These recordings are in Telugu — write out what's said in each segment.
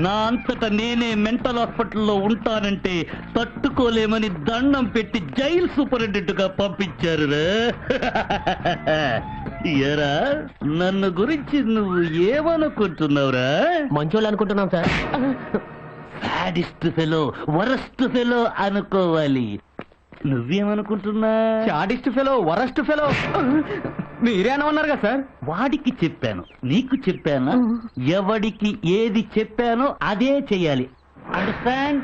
నా అంతటా నేనే మెంటల్ హాస్పిటల్లో ఉంటానంటే తట్టుకోలేమని దండం పెట్టి జైలు సూపరింటెండెంట్ గా పంపించారు. ఎరా నన్ను గురించి నువ్వు ఏమనుకుంటున్నావురా? మంచోళ్ళు అనుకుంటున్నాం sir. Sadist fellow, worst fellow అనుకోవాలి. నువ్వేమనుకుంటున్నా? చాడిస్ట్ ఫెలో, వరస్ట్ ఫెలో మీరే అనమన్నారు కదా సార్. వాడికి చెప్పాను, నీకు చెప్పానా? ఎవడికి ఏది చెప్పానో అదే చెయ్యాలి. అండర్స్టాండ్?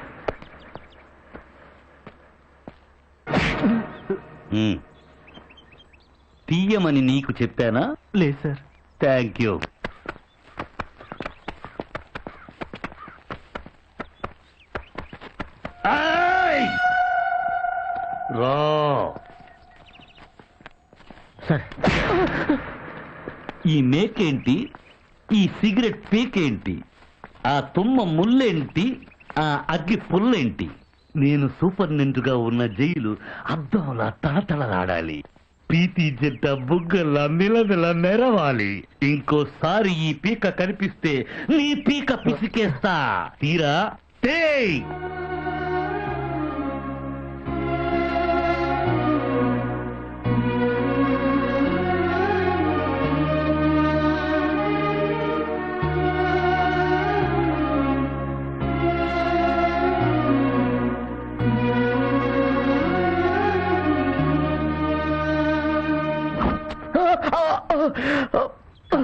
తీయమని నీకు చెప్పానా? లేదు సార్. Thank you. రా సార్. ఈ మేకేంటి, ఈ సిగరెట్ పీకేంటి, ఆ తుమ్మ ముళ్ళేంటి, ఆ అగ్గి పుల్లేంటి? నేను సూపరింటెండెంట్ గా ఉన్న జైలు అద్దంలా తలతలలాడాలి. పీతి జంట బుగ్గల్లా నిలదల నెరవాలి. ఇంకోసారి ఈ పీక కనిపిస్తే నీ పీక పిసికేస్తా. తీరా టేయ్.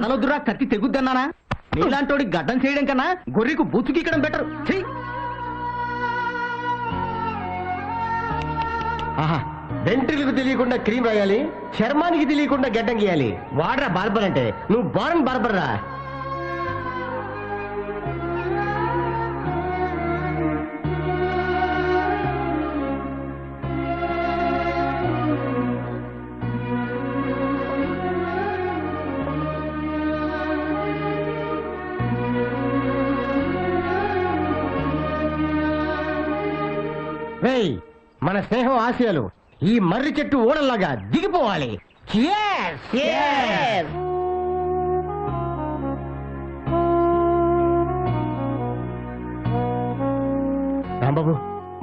కలదురా కత్తి తెగుద్దన్నానా? నీలాంటోడి గడ్డం చేయడం కన్నా గొర్రెకు బూచుకిక్కడం బెటర్. వెంట్రులకు తెలియకుండా క్రీమ్ రాయాలి, చర్మానికి తెలియకుండా గడ్డం గీయాలి. వాడరా బార్బర్ అంటే, నువ్వు బారన్ బార్బర్ రా. మన స్నేహం ఆశయాలు ఈ మర్రి చెట్టు ఓడల్లాగా దిగిపోవాలి. రాంబాబు,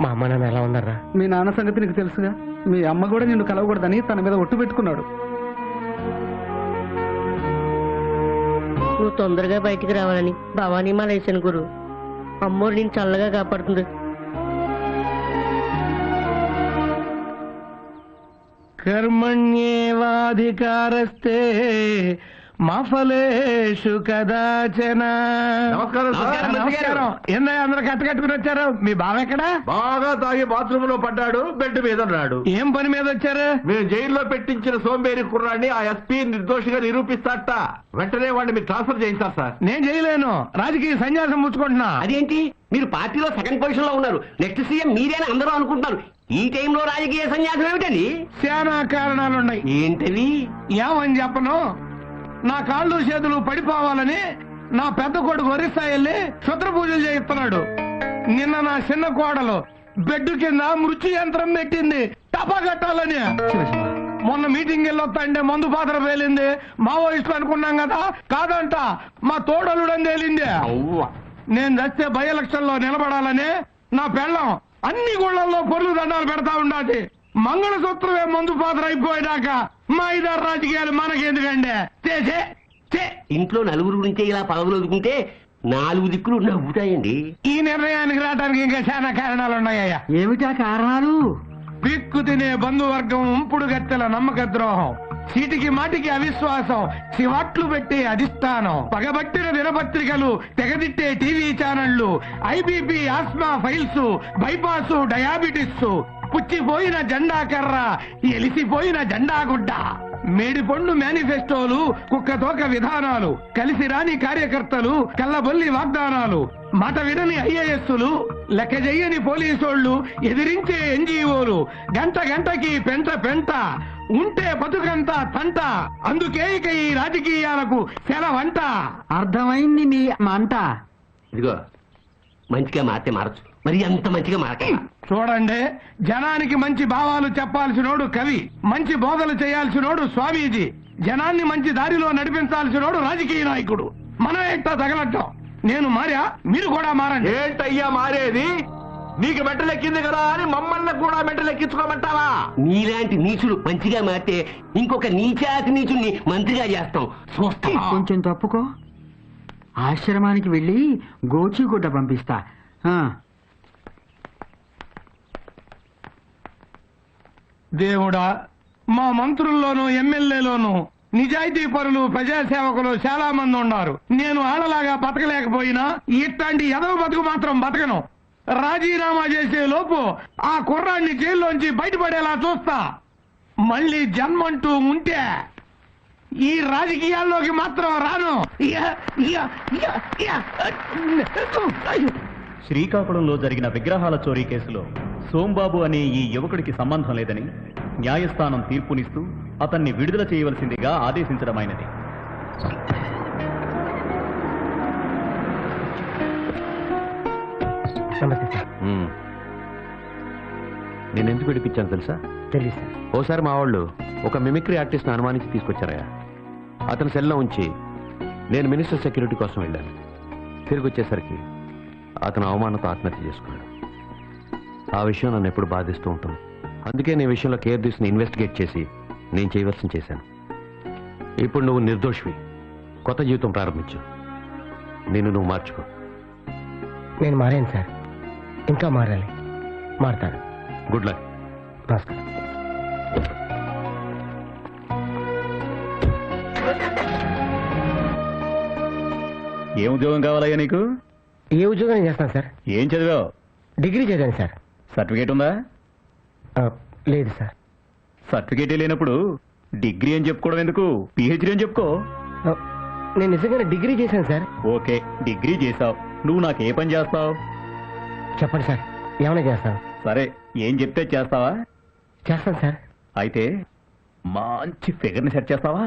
మా అమ్మ నాన్న ఎలా ఉన్నారా? మీ నాన్న సంగతి నీకు తెలుసుగా. మీ అమ్మ కూడా నిన్ను కలవకూడదని తన మీద ఒట్టు పెట్టుకున్నాడు. నువ్వు తొందరగా బయటికి రావాలని భవానీ మాల వేసాను గురు. అమ్మోరు నేను చల్లగా కాపాడుతుంది. కర్మణ్యేవాధికారస్తే మా ఫలేషు కదాచన. నమస్కారం. ఏందయ్య అందరూ కట్టుకుని వచ్చారు? మీ బావ ఎక్కడా? బాగా తాగి బాత్రూమ్ లో పడ్డాడు, బెడ్ మీద ఉన్నాడు. ఏం పని మీద వచ్చారు? మేము జైల్లో పెట్టించిన సోంబేరి కుర్రాన్ని ఆ ఎస్పీ నిర్దోషిగా నిరూపిస్తాట. వెంటనే వాడిని మీరు ట్రాన్స్ఫర్ చేయించారు సార్. నేను చేయలేను, రాజకీయ సన్యాసం పుచ్చుకుంటున్నా. అదేంటి, మీరు పార్టీలో సెకండ్ పొజిషన్ లో ఉన్నారు, నెక్స్ట్ సీఎం మీరేనా అందరూ అనుకుంటున్నారు. ఈ టైంలో రాజకీయ సన్యాసం ఏమిటండి? చాలా కారణాలున్నాయి. ఏంటవి? ఏమని చెప్పను, నా కాళ్ళు చేతులు పడిపోవాలని నా పెద్ద కొడుకు ఒరిస్సా వెళ్ళి క్షుద్ర పూజలు చేయిస్తున్నాడు. నిన్న నా చిన్న కోడలు బెడ్ కింద మృత్యు యంత్రం పెట్టింది టపా కట్టాలని. మొన్న మీటింగ్ వెళ్ళొస్తాంటే మందు పాత్ర పేలింది. మావోయిస్టులు అనుకున్నాం కదా, కాదంట మా తోడలుడని తేలింది. నేను చస్తే బై ఎలక్షన్ లో నిలబడాలని నా పెళ్ళం అన్ని గుళ్లలో పొర్లు దండాలు పెడతా ఉండాలి. మంగళసూత్రమే మందు పాత్ర అయిపోయాక మా ఇద్దరు రాజకీయాలు మనకెందుకండి? ఇంట్లో నలుగురు గురించే ఇలా పదవులు వదుకుంటే 4 దిక్కులు నవ్వుతాయండి. ఈ నిర్ణయానికి రావడానికి ఇంకా చాలా కారణాలు ఉన్నాయ్యా. ఏమిటా కారణాలు? పిక్కు తినే బంధువర్గం, ఉంపుడు గత్తెల నమ్మక ద్రోహం, చీటికి మాటికి అవిశ్వాసం, శివాట్లు పెట్టే అధిష్టానం, పగబట్టిన దినపత్రికలు, తెగదిట్టే టీవీ ఛానళ్లు, high BP, asthma piles, bypass, diabetes, పుచ్చిపోయిన జెండా కర్ర, ఎలిసిపోయిన జెండా గుడ్డ, మేడిపండు మేనిఫెస్టోలు, కుక్కతోక విధానాలు, కలిసి రాని కార్యకర్తలు, కల్లబొల్లి వాగ్దానాలు, మాట వినని ఐఏఎస్లు, లెక్క చెయ్యని పోలీసోళ్లు, ఎదిరించే ఎన్జీఓలు, గంట గంటకి పెంట పెంట, ఉంటే బతుకంతా తంట. అందుకే ఇక ఈ రాజకీయాలకు సెలవంట. అర్థమైంది మీ మంట. ఇదిగో మంచిగా మారితే మారచ్చు, మరి అంత మంచిగా మారక. చూడండి, జనానికి మంచి భావాలు చెప్పాల్సినోడు కవి, మంచి బోధలు చేయాల్సినోడు స్వామీజీ, జనాన్ని మంచి దారిలో నడిపించాల్సినోడు రాజకీయ నాయకుడు. మనం ఎట్టా తగలటం నేను మారా, మీరు కూడా మారండి. ఏంటయ్యా మారేది? నీకు మెట్టలెక్కింది కదా అని మమ్మల్ని కూడా మెట్టలెక్కించుకోమంటావా? నీలాంటి నీచుడు మంచిగా మారితే ఇంకొక నీచాతి నీచుడిని మంత్రిగా చేస్తాం. చూస్తాం. కొంచెం తప్పుకో. ఆశ్రమానికి వెళ్ళి గోచిగుడ్డ పంపిస్తా. దేవుడా, మా మంత్రుల్లోనూ ఎమ్మెల్యేలోనూ నిజాయితీ పరులు ప్రజాసేవకులు చాలా మంది ఉన్నారు. నేను ఆడలాగా బతకలేకపోయినా ఇట్లాంటి ఎదవ బతుకు మాత్రం బతకను. రాజీనామా చేసే లోపు ఆ కుర్రాన్ని జైల్లోంచి బయటపడేలా చూస్తా. మళ్ళీ జన్మంటూ ఉంటే ఈ రాజకీయాల్లోకి మాత్రం రాను. శ్రీకాకుళంలో జరిగిన విగ్రహాల చోరీ కేసులో సోంబాబు అనే ఈ యువకుడికి సంబంధం లేదని న్యాయస్థానం తీర్పునిస్తూ అతన్ని విడుదల చేయవలసిందిగా ఆదేశించడమైనది. నేను ఎందుకు విడిపించాను తెలుసా? తెలుసు. ఓసారి మా వాళ్ళు ఒక మిమిక్రీ ఆర్టిస్ట్ని అనుమానించి తీసుకొచ్చారయ్యా. అతని సెల్లో ఉంచి నేను మినిస్టర్ సెక్యూరిటీ కోసం వెళ్ళాను. తిరిగి వచ్చేసరికి అతను అవమానంతో ఆత్మహత్య చేసుకున్నాడు. ఆ విషయం నన్ను ఎప్పుడు బాధిస్తూ ఉంటుంది. అందుకే నీ విషయంలో కేర్ తీసుకుని ఇన్వెస్టిగేట్ చేసి నేను చేయవలసింది చేశాను. ఇప్పుడు నువ్వు నిర్దోషివి. కొత్త జీవితం ప్రారంభించు. నిన్ను నువ్వు మార్చుకో. నేను మారాను సార్, ఇంకా మారాలి. మారుతాను. Good luck. నమస్కారం. ఏం ఉద్యోగం కావాలయ్యా నీకు? ఏ ఉద్యోగం చేస్తాను సార్? ఏం చదివావు? డిగ్రీ చదివాను సార్. సర్టిఫికేట్ ఉందా? లేదు సార్. సర్టిఫికేటే లేనప్పుడు డిగ్రీ అని చెప్పుకోవడం ఎందుకు? పిహెచ్డీ అని చెప్పుకో. నేను నిజంగానే డిగ్రీ చేశాను సార్. ఓకే, డిగ్రీ చేసావు. నువ్వు నాకు ఏ పని చేస్తావు? చెప్పండి సార్, ఏమైనా చేస్తాను. సరే, ఏం చెప్తే చేస్తావా? చేస్తాను సార్. అయితే మంచి ఫిగర్ని సెట్ చేస్తావా?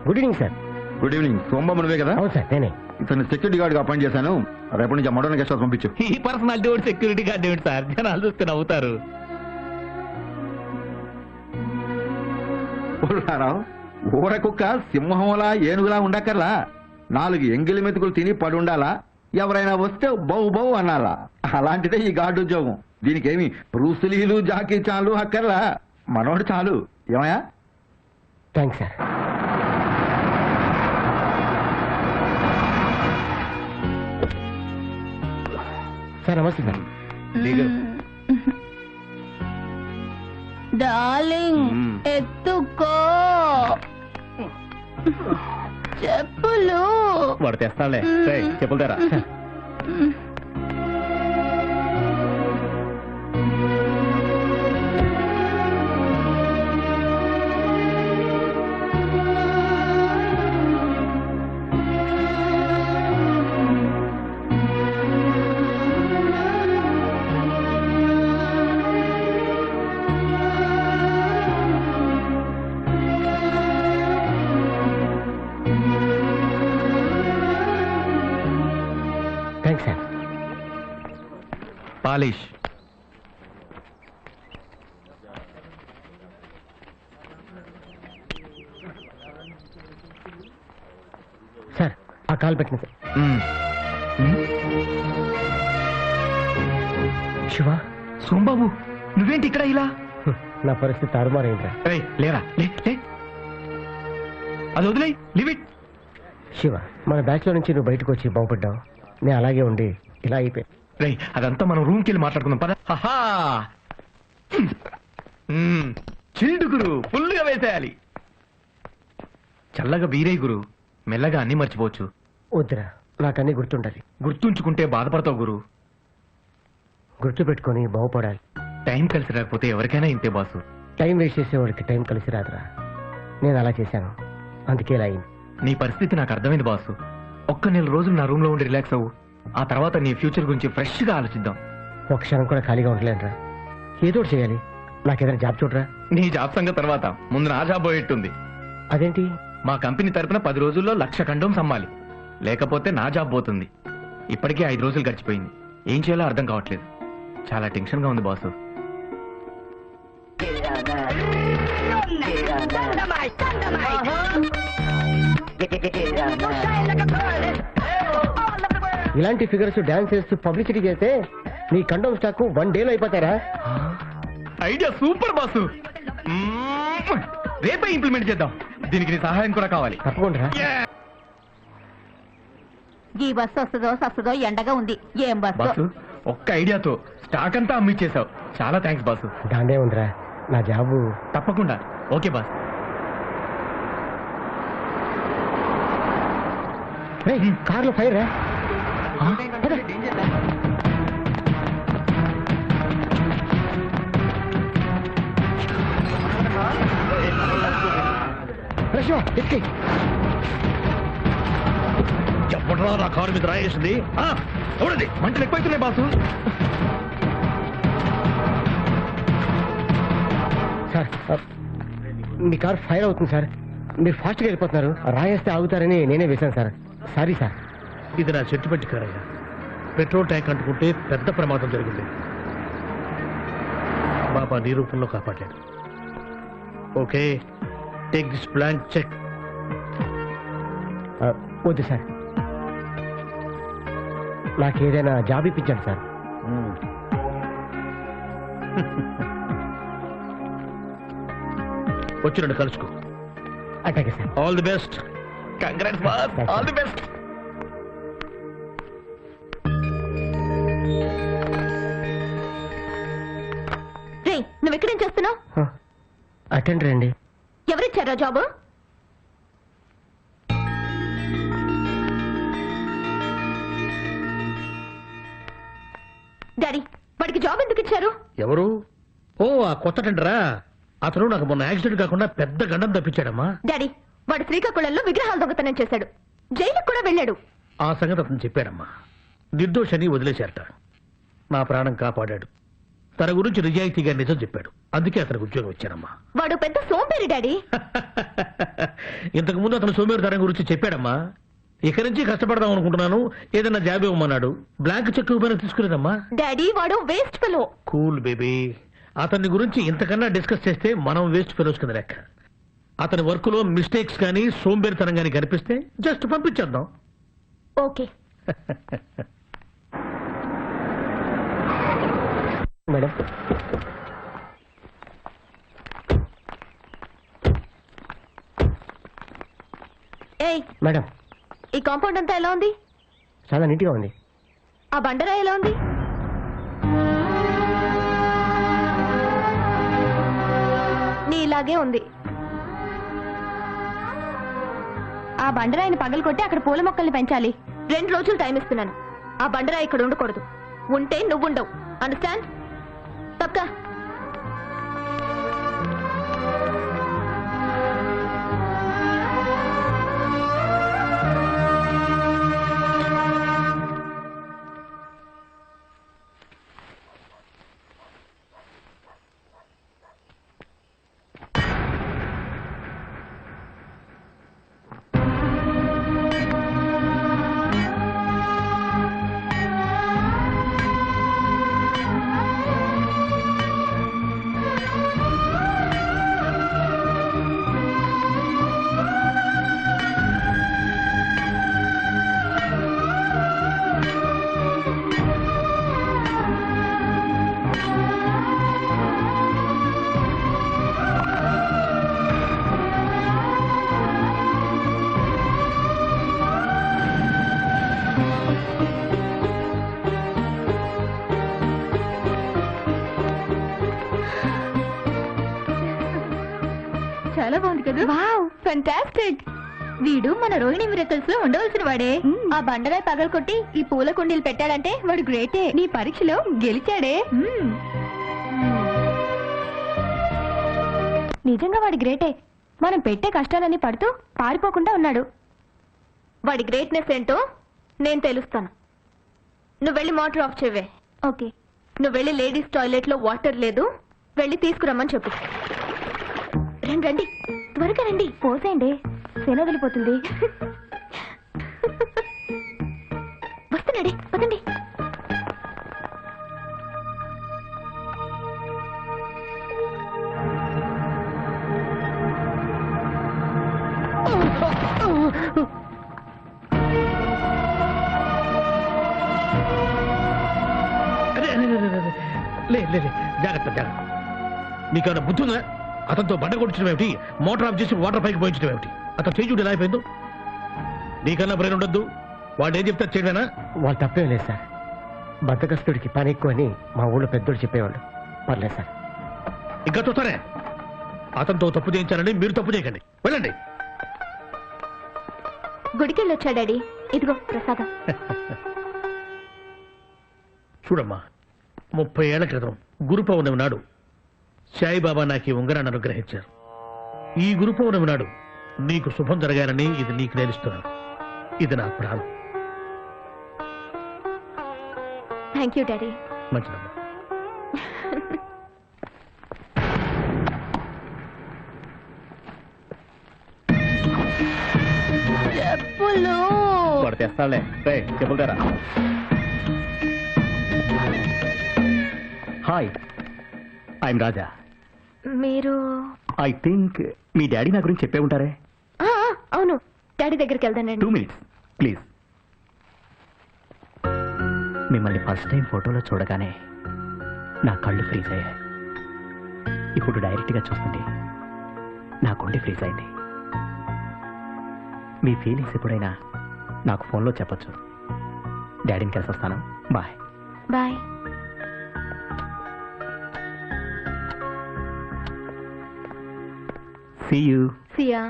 Good evening sir. Good evening. Sombabu నువ్వే కదా? అవును సార్, నేనే. ఇతను సెక్యూరిటీ గార్డ్గా అపాయింట్ చేశాను. రేపటి నుంచి మోడర్న్ గెస్ట్ హౌస్ పంపించు. ఈ పర్సనాలిటీ ఒకటి సెక్యూరిటీ గార్డ్ ఏమిటి సార్? జనాలు చూస్తే నవ్వుతారు. ఊర కుక్క సింహంలా ఏనుగులా ఉండక్కర్లా. 4 ఎంగిలి మెతుకులు తిని పడుండాలా. ఎవరైనా వస్తే బౌ బౌ అనాలా. అలాంటిదే ఈ గార్డు ఉద్యోగం. దీనికేమి బ్రూసులీలు జాకీ చాలు అక్కర్లా. మనోడు చాలు. ఏమయ్యా? Thanks sir. సార్ నమస్తే సార్. డార్లింగ్, ఎత్తుకో చెప్పులు. వాడు తెస్తాలే. చెప్పులు తెరా. Thanks sir. పాలిష్. సార్, ఆ కాల్ పెట్టిన సార్. శివ, సోంబాబు, నువ్వేంటి ఇక్కడ ఇలా? నా పరిస్థితి తారుమారైందిరా. లేరా, అది వదిలే, లివ్ ఇట్. శివ, మన బ్యాచ్ లో నుంచి నువ్వు బయటకు వచ్చి బాగుపడ్డావు. నేను అలాగే ఉండి ఇలా అయిపోయి. రేయ్, అదంతా మనం రూమ్కి వెళ్ళి మాట్లాడుకుందాం పద. చిల్డు గురు, ఫుల్గా వేసేయాలి. చల్లగా బీరే గురు, మెల్లగా అన్ని మర్చిపోవచ్చు. వద్దురా, నాకన్నీ గుర్తుండాలి. గుర్తుంచుకుంటే బాధపడతావు గురు. గుర్తు పెట్టుకొని బాగుపడాలి. టైం కలిసి రాకపోతే ఎవరికైనా ఇంతే బాసు. టైం వేస్ట్ చేసేవాడికి టైం కలిసి రాదురా. నేను అలా చేశాను, అందుకే ఇలా అయింది. నీ పరిస్థితి నాకు అర్థమైంది బాసు. ఒక్క నెల రోజులు నా రూమ్ లో ఉండి రిలాక్స్ అవ్వు. ఆ తర్వాత నీ ఫ్యూచర్ గురించి ఫ్రెష్ గా ఆలోచిద్దాం. ఒక క్షణం కూడా ఖాళీగా ఉండలేనురా. ఏదో చేయాలి. నాకేదైనా జాబ్ చూడరా. నీ జాబ్ సంగతి తర్వాత, ముందు నా జాబ్ పోయేట్టుంది. అదేంటి, మా కంపెనీ తరపున 10 రోజుల్లో 1,00,000 కండోమ్స్ అమ్మాలి, లేకపోతే నా జాబ్ పోతుంది. ఇప్పటికే 5 రోజులు గడిచిపోయింది. ఏం చేయాలో అర్థం కావట్లేదు. చాలా టెన్షన్ గా ఉంది బాసు. ఇలాంటి ఫిగర్స్ డాన్స్ చేస్తూ పబ్లిసిటీ చేస్తే నీ కండోమ్ స్టాక్ 1 డేలో అయిపోతారా? Idea super boss. రేపే ఇంప్లిమెంట్ చేద్దాం. దీనికి నీ సహాయం కూడా కావాలి. తప్పకుండా. ఈ బస్సు వస్తుందో ఎండగా ఉంది. ఏం బాసు బస్సు? ఒక్క ఐడియాతో స్టాక్ అంతా అమ్మిచ్చేసావు. చాలా థ్యాంక్స్ బాసు. దాందే ఉందిరా నా జాబు. తప్పకుండా. Okay boss. కార్లో ఫైర్ రా. ఎక్కి చెప్పడరా నా కారు మీద రాయేసింది. చూడండి మంటలు ఎక్కువైతున్నాయి బాసు. సార్ మీ కార్ ఫైర్ అవుతుంది సార్. మీరు ఫాస్ట్గా వెళ్ళిపోతున్నారు. రాయేస్తే ఆగుతారని నేనే వేశాను సార్. Sorry sir. ఇది నా చెట్టు పెట్టి కారయ్యా. పెట్రోల్ ట్యాంక్ అంటుకుంటే పెద్ద ప్రమాదం జరిగింది. బాబా నీ రూపంలో కాపాడాడు. Okay, take this blank cheque. వద్దు సార్, నాకు ఏదైనా జాబ్ ఇప్పించండి సార్. వచ్చి నన్ను కలుసుకో. అట్లాగే sir. All the best. Congrats boss. All the best. రే, నువ్వు ఎక్కడేం చేస్తున్నావు? అటెండర్ అండి. ఎవరిచ్చారా జాబు? డాడీ, వాడికి జాబ్ ఎందుకు ఇచ్చారు? ఎవరు? ఓ, ఆ కొత్త టెండరా? అతను నాకు మొన్న యాక్సిడెంట్ కాకుండా పెద్ద గండం తప్పించాడమ్మా. డాడీ, వాడు శ్రీకాకుళంలో విగ్రహాలు దొంగతనం చేశాడు. జైలుకు కూడా వెళ్ళాడు. ఆ సంగతి అతను చెప్పాడమ్మా. నిర్దోషని వదిలేశారట. నా ప్రాణం కాపాడాడు. తన గురించి నిజాయితీగా నిజం చెప్పాడు. అందుకే అతనికి ఉద్యోగం ఇచ్చానమ్మా. వాడు పెద్ద సోంపేరి డాడీ. ఇంతకు ముందు అతను సోమేరుతనం గురించి చెప్పాడమ్మా. ఇక నుంచి కష్టపడదాం అనుకుంటున్నాను, ఏదైనా జాబ్ ఇవ్వమన్నాడు. బ్లాంక్ చెక్ ఇవ్వమని తీసుకునేదమ్మా. డాడీ, వాడు వేస్ట్ ఫెలో. Cool baby. అతని గురించి ఇంతకన్నా డిస్కస్ చేస్తే మనం వేస్ట్ ఫెలోస్ కింద లెక్క. అతని వర్క్ లో మిస్టేక్స్ కానీ సోంబేరితనం కానీ కనిపిస్తే జస్ట్ పంపించేద్దాం. ఓకే. మేడం, ఏయ్, మేడం ఈ కాంపౌండ్ అంతా ఎలా ఉంది? చాలా నీట్గా ఉంది. ఆ బండరా ఎలా ఉంది? నీలాగే ఉంది. ఆ బండరాయిని పగలకొట్టి అక్కడ పూల మొక్కల్ని పెంచాలి. 2 రోజులు టైం ఇస్తున్నాను. ఆ బండరాయి ఇక్కడ ఉండకూడదు. ఉంటే నువ్వుండవు. అండర్స్టాండ్? తప్పక. చాలా బాగుంది కదా? Wow, fantastic. వీడు మన రోహిణి మిరకల్స్ లో ఉండవలసిన వాడే. ఆ బండరాయి పగలకొట్టి ఈ పూల కుండీలు పెట్టాడంటే వాడు గ్రేటే. నీ పరీక్షలో గెలిచాడే. నిజంగా వాడి గ్రేటే. మనం పెట్టే కష్టాలన్నీ పడుతూ పారిపోకుండా ఉన్నాడు. వాడి గ్రేట్నెస్ ఏంటో నేను తెలుస్తాను. నువ్వు వెళ్ళి మోటార్ ఆఫ్ చేయవే. ఓకే. నువ్వు వెళ్ళి లేడీస్ టాయిలెట్ లో వాటర్ లేదు, వెళ్ళి తీసుకురమ్మని చెప్పు. రండి, త్వరగా రండి. పోసేయండి. శన వదిలిపోతుంది. వస్తున్నాడే, పదండి. జాగ్రత్త జాగ్రత్త. నీకేమైనా బుద్ధి ఉందా? అతనితో బండ కొట్టించడం ఏమిటి, మోటార్ ఆఫ్ చేసి వాటర్ పైకి పోయించడం ఏమిటి? అతను చేయి ఎలా అయిపోయిందో. నీకన్నా బ్రెయిన్ ఉండొద్దు. వాడు ఏం చెప్తారు చేయడమేనా? వాళ్ళు తప్పేం లేదు సార్. బద్దకస్తుడికి పని ఎక్కువ అని మా ఊళ్ళో పెద్దోడు చెప్పేవాళ్ళు. పర్లేదు సార్. ఇంకా చూస్తారే, అతనితో తప్పు చేయించాలని మీరు తప్పు చేయకండి. వెళ్ళండి. గుడికెళ్ళొచ్చా డాడీ? ఇదిగో ప్రసాదం. చూడమ్మా, 30 ఏళ్ల క్రితం గురు పౌర్ణమి నాడు సాయిబాబా నాకు ఈ ఉంగరాన్ని అనుగ్రహించారు. ఈ గురు పౌర్ణమి నాడు నీకు శుభం జరగాలని ఇది నీకు నేర్పిస్తున్నాను. ఇది నా ప్రాణం. Thank you daddy. మంచిదమ్మా. చెప్పులు వాడు తెస్తాడులే. చెప్పులు తెరా. హాయ్, ఐఎమ్ రాజా. మీరు? ఐ థింక్ మీ డాడీ నా గురించి చెప్పే ఉంటారే. అవును, డాడీ దగ్గరికి వెళ్తానండి. 2 minutes ప్లీజ్. మిమ్మల్ని ఫస్ట్ టైం ఫోటోలో చూడగానే నా కళ్ళు ఫ్రీజ్ అయ్యాయి. ఇప్పుడు డైరెక్ట్గా చూస్తుంటే నా గుండె ఫ్రీజ్ అయింది. మీ ఫీలింగ్స్ ఎప్పుడైనా నాకు ఫోన్లో చెప్పొచ్చు. డాడీని కలిసి వస్తాను. Bye. Bye. See you. See ya.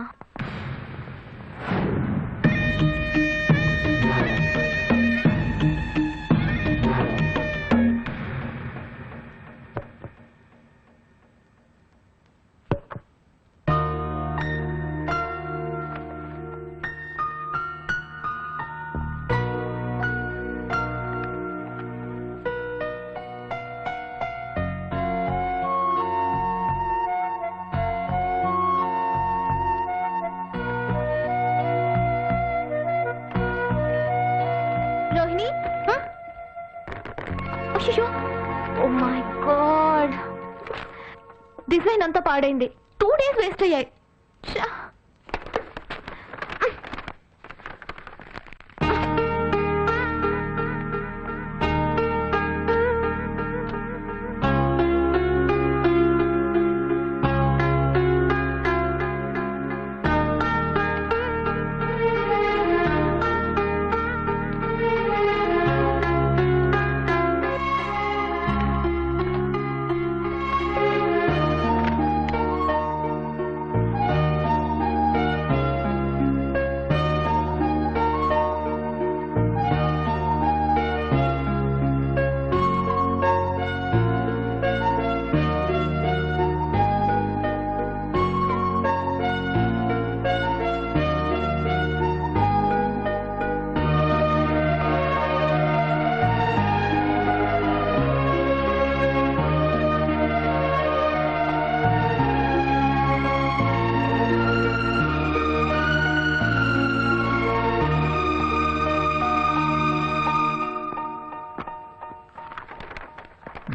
Rohini, oh my god, design అంతా పాడైంది. 2 days వేస్ట్ అయ్యాయి.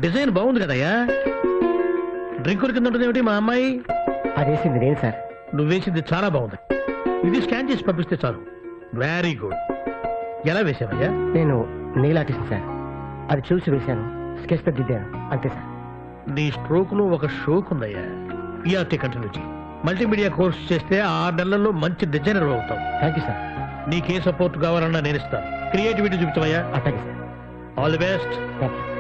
డిజైన్ బాగుంది కదయ్యా. డ్రింకుల కింద ఉంటుంది ఏమిటి మా అమ్మాయి? అదేసింది నేను సార్. నువ్వేసింది చాలా బాగుంది. ఇది స్కాన్ చేసి పంపిస్తే చాలు. Very good. ఎలా వేసావయ్యా? నేను నెయిల్ ఆర్టిస్ట్ సార్. అది చూసి వేశాను, స్కెచ్ తో దిద్దాను, అంతే సార్. నీ స్ట్రోక్ లో ఒక షోక్ ఉందయ్యా. ఈఆర్టీ కంటిన్యూ చేయి. మల్టీమీడియా కోర్స్ చేస్తే 6 నెలల్లో మంచి డిజైనర్ అవుతావు. Thank you sir. నీకే సపోర్ట్ కావాలన్నా నేను ఇస్తాను. క్రియేటివిటీ చూపించవయ్యా. అట్లాగే sir. All the best. Thank you.